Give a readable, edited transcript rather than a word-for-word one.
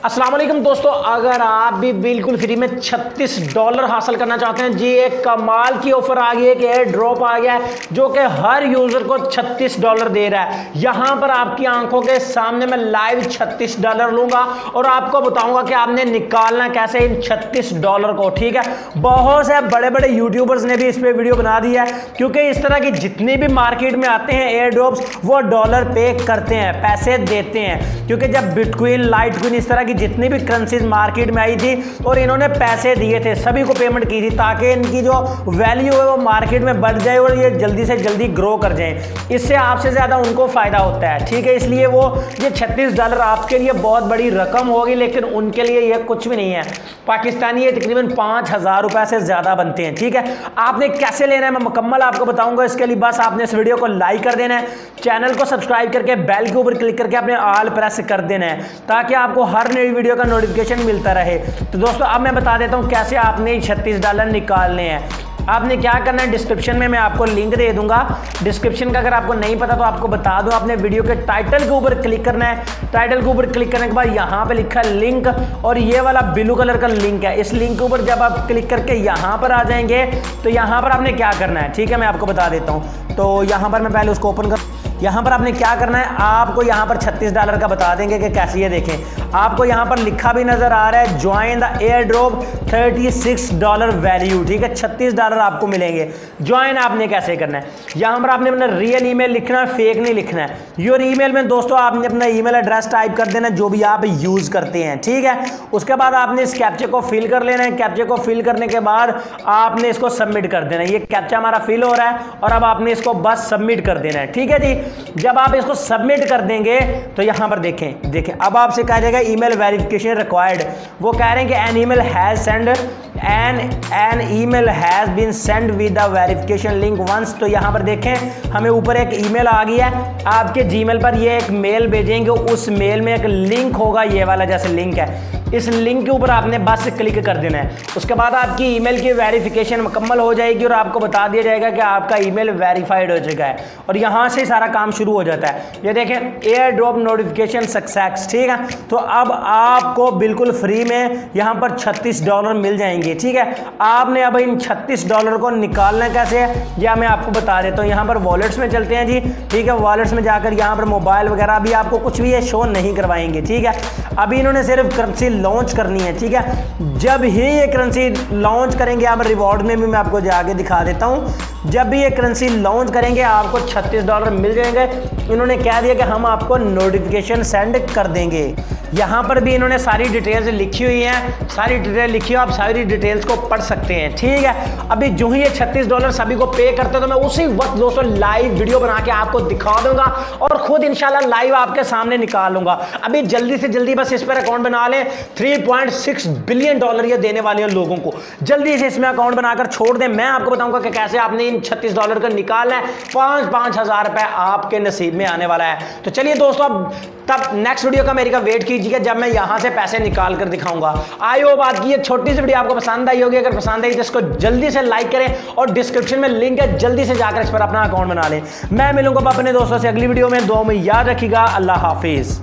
अस्सलाम वालेकुम दोस्तों, अगर आप भी बिल्कुल फ्री में $36 हासिल करना चाहते हैं जी, एक कमाल की ऑफर आ गई है कि एयर ड्रॉप आ गया है जो कि हर यूजर को $36 दे रहा है। यहां पर आपकी आंखों के सामने मैं लाइव $36 लूंगा और आपको बताऊंगा कि आपने निकालना कैसे इन $36 को। ठीक है, बहुत से बड़े बड़े यूट्यूबर्स ने भी इस पे वीडियो बना दी है, क्योंकि इस तरह की जितने भी मार्केट में आते हैं एयर ड्रॉप्स, वो डॉलर पे करते हैं, पैसे देते हैं। क्योंकि जब बिटकॉइन, लाइटकॉइन, इस तरह की जितनी भी करेंसीज मार्केट में आई थी और इन्होंने पैसे दिए थे, सभी को पेमेंट की थी ताकि इनकी जो वैल्यू है वो मार्केट में बढ़ जाए और ये जल्दी से जल्दी ग्रो कर जाए। इससे आपसे ज़्यादा उनको फ़ायदा होता है। ठीक है, इसलिए वो ये $36 आपके लिए बहुत बड़ी रकम होगी, लेकिन उनके लिए ये कुछ भी नहीं है। पाकिस्तानी ये तकरीबन 5,000 रुपये से ज़्यादा बनते हैं। ठीक है, आपने कैसे लेना है मैं मुकम्मल आपको बताऊंगा। इसके लिए बस आपने इस वीडियो को लाइक कर देना है, चैनल को सब्सक्राइब करके बेल के ऊपर क्लिक करके अपने ऑल प्रेस कर देना है, ताकि आपको हर नई वीडियो का नोटिफिकेशन मिलता रहे। तो दोस्तों अब मैं बता देता हूं कैसे आपने $36 निकालने हैं। आपने क्या करना है, डिस्क्रिप्शन में मैं आपको लिंक दे दूंगा। डिस्क्रिप्शन का अगर आपको नहीं पता तो आपको बता दूं, आपने वीडियो के टाइटल के ऊपर क्लिक करना है। टाइटल के ऊपर क्लिक करने के बाद यहाँ पे लिखा है लिंक, और ये वाला ब्लू कलर का लिंक है। इस लिंक के ऊपर जब आप क्लिक करके यहाँ पर आ जाएंगे तो यहाँ पर आपने क्या करना है, ठीक है, मैं आपको बता देता हूँ। तो यहाँ पर मैं पहले उसको ओपन कर, यहाँ पर आपने क्या करना है, आपको यहाँ पर $36 का बता देंगे कि कैसे। ये देखें, आपको यहाँ पर लिखा भी नजर आ रहा है join the air drop $36 value. ठीक है, $36 आपको मिलेंगे। ज्वाइन आपने कैसे करना है, यहाँ पर आपने अपना रियल ईमेल लिखना है, फेक नहीं लिखना है। योर ईमेल में दोस्तों आपने अपना ईमेल एड्रेस टाइप कर देना जो भी आप यूज करते हैं। ठीक है, उसके बाद आपने इस कैप्चे को फिल कर लेना है। कैप्चे को फिल करने के बाद आपने इसको सबमिट कर देना है। ये कैप्चा हमारा फिल हो रहा है और अब आपने इसको बस सबमिट कर देना है। ठीक है जी, जब आप इसको सबमिट कर देंगे तो यहां पर देखें अब आपसे कहा जाएगा ईमेल वेरिफिकेशन रिक्वायर्ड। वो कह रहे हैं कि an email has send an email has been send with the verification link once. तो यहां पर देखें हमें ऊपर एक ईमेल आ गई है, आपके जीमेल पर ये एक मेल भेजेंगे, उस मेल में एक लिंक होगा, ये वाला जैसे लिंक है, इस लिंक के ऊपर आपने बस क्लिक कर देना है। उसके बाद आपकी ईमेल की वेरिफिकेशन मुकम्मल हो जाएगी और आपको बता दिया जाएगा कि आपका ईमेल वेरीफाइड हो चुका है, और यहाँ से सारा काम शुरू हो जाता है। ये देखें, एयर ड्रॉप नोटिफिकेशन सक्सेस। ठीक है, तो अब आपको बिल्कुल फ्री में यहाँ पर $36 मिल जाएंगे। ठीक है, आपने अब इन $36 को निकालना कैसे है या मैं आपको बता देता हूँ। यहाँ पर वॉलेट्स में चलते हैं जी। ठीक है, वॉलेट्स में जाकर यहाँ पर मोबाइल वगैरह अभी आपको कुछ भी ये शो नहीं करवाएंगे। ठीक है, अभी इन्होंने सिर्फ करेंसी लॉन्च करनी है। ठीक है, जब ही ये करेंसी लॉन्च करेंगे, यहाँ पर रिवॉर्ड में भी मैं आपको जाके दिखा देता हूँ, जब भी ये करेंसी लॉन्च करेंगे आपको $36 मिल जाएंगे। इन्होंने कह दिया कि हम आपको नोटिफिकेशन सेंड कर देंगे। यहाँ पर भी इन्होंने सारी डिटेल्स लिखी हुई हैं, सारी डिटेल लिखी हुई, आप सारी डिटेल्स को पढ़ सकते हैं। ठीक है, अभी जो ही ये $36 सभी को पे करते हैं तो मैं उसी वक्त दोस्तों लाइव वीडियो बना के आपको दिखा दूंगा और खुद इंशाल्लाह लाइव आपके सामने निकाल लूंगा। अभी जल्दी से जल्दी बस इस पर अकाउंट बना लें। $3.6 बिलियन ये देने वाले हैं लोगों को। जल्दी से इसमें अकाउंट बनाकर छोड़ दें। मैं आपको बताऊंगा कि कैसे आपने इन $36 का निकालना है। 5-5 हज़ार रुपए आपके नसीब में आने वाला है। तो चलिए दोस्तों, अब तब नेक्स्ट वीडियो का मेरे का वेट कीजिएगा जब मैं यहां से पैसे निकाल कर दिखाऊंगा। आई होप आज की ये छोटी सी वीडियो आपको पसंद आई होगी। अगर पसंद आई तो इसको जल्दी से लाइक करें और डिस्क्रिप्शन में लिंक है, जल्दी से जाकर इस पर अपना अकाउंट बना लें। मैं मिलूंगा अपने दोस्तों से अगली वीडियो में। दुआ में याद रखिएगा। अल्लाह हाफिज।